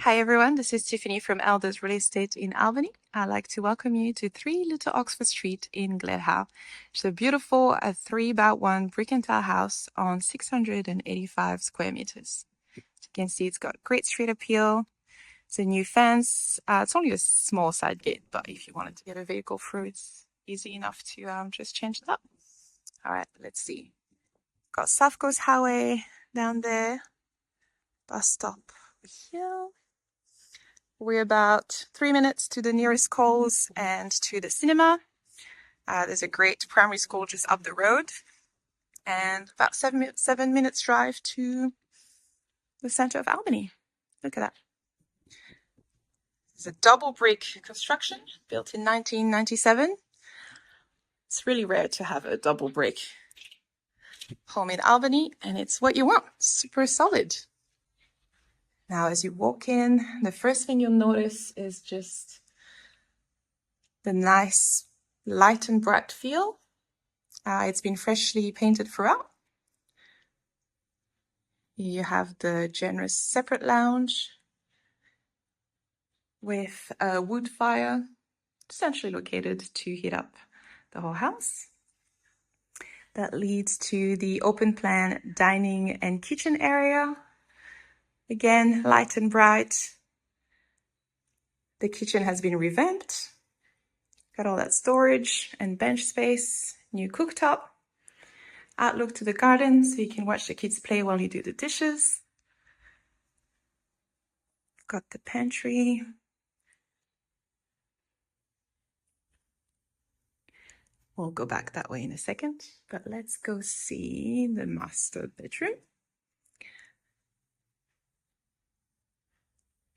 Hi everyone, this is Tiffany from Elders Real Estate in Albany. I'd like to welcome you to 3 Little Oxford Street in Gledhow. It's a beautiful 3x1 brick and tile house on 685 square meters. As you can see, it's got great street appeal. It's a new fence. It's only a small side gate, but if you wanted to get a vehicle through, it's easy enough to just change it up. All right, let's see. Got South Coast Highway down there, bus stop here. We're about 3 minutes to the nearest Coles and to the cinema. There's a great primary school just up the road, and about 7 minutes drive to the center of Albany. Look at that. It's a double brick construction built in 1997. It's really rare to have a double brick home in Albany, and it's what you want. Super solid. Now, as you walk in, the first thing you'll notice is just the nice light and bright feel. It's been freshly painted throughout. You have the generous separate lounge with a wood fire, essentially located to heat up the whole house. That leads to the open plan dining and kitchen area. Again, light and bright. The kitchen has been revamped. Got all that storage and bench space, new cooktop. Outlook to the garden so you can watch the kids play while you do the dishes. Got the pantry. We'll go back that way in a second, but let's go see the master bedroom.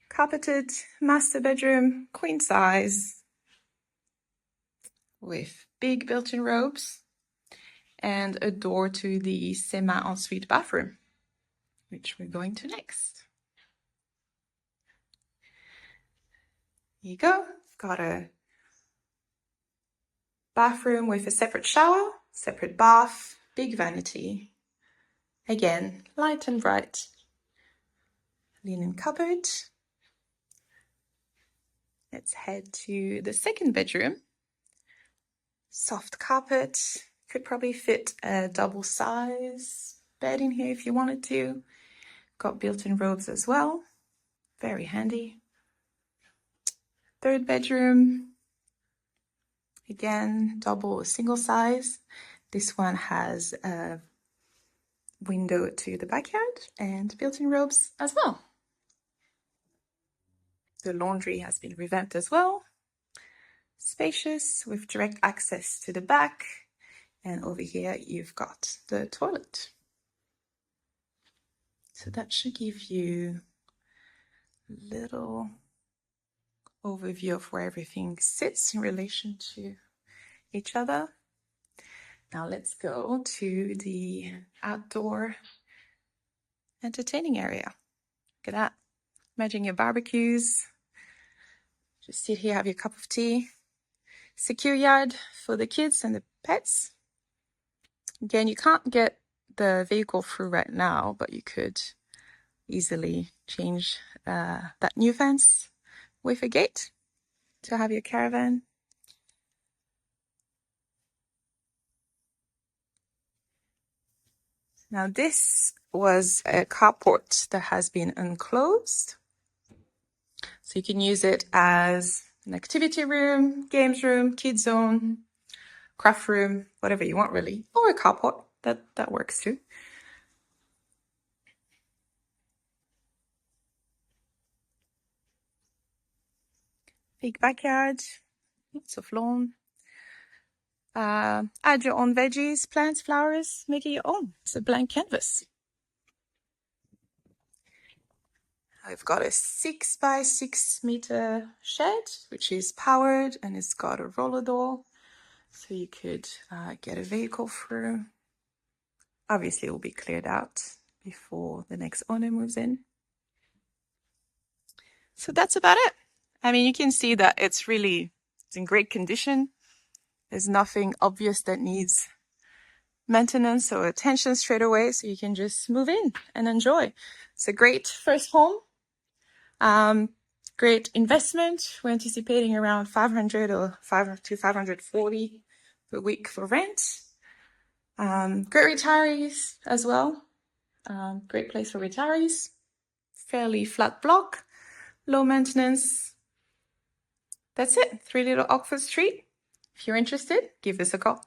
Carpeted master bedroom, queen size, with big built-in robes and a door to the semi-ensuite bathroom, which we're going to next. Here you go. Got a bathroom with a separate shower, separate bath, big vanity. Again, light and bright. Linen cupboard. Let's head to the second bedroom. Soft carpet. Could probably fit a double size bed in here if you wanted to. Got built-in robes as well. Very handy. Third bedroom. Again, double or single size. This one has a window to the backyard and built-in robes as well. The laundry has been revamped as well. Spacious with direct access to the back. And over here, you've got the toilet. So that should give you a little overview of where everything sits in relation to each other. Now let's go to the outdoor entertaining area. Look at that. Imagine your barbecues. Just sit here, have your cup of tea. Secure yard for the kids and the pets. Again, you can't get the vehicle through right now, but you could easily change that new fence with a gate to have your caravan. Now this was a carport that has been enclosed. So you can use it as an activity room, games room, kids zone, craft room, whatever you want really, or a carport, that works too. Big backyard, lots of lawn. Add your own veggies, plants, flowers, make it your own. It's a blank canvas. I've got a 6x6 meter shed, which is powered and it's got a roller door. So you could get a vehicle through. Obviously, it will be cleared out before the next owner moves in. So that's about it. I mean, you can see that it's in great condition. There's nothing obvious that needs maintenance or attention straight away, so you can just move in and enjoy. It's a great first home Great investment. We're anticipating around 500 or 5 to 540 per week for rent. Great retirees as well. Great place for retirees. Fairly flat block, low maintenance. That's it. 3 Little Oxford Street. If you're interested, give us a call.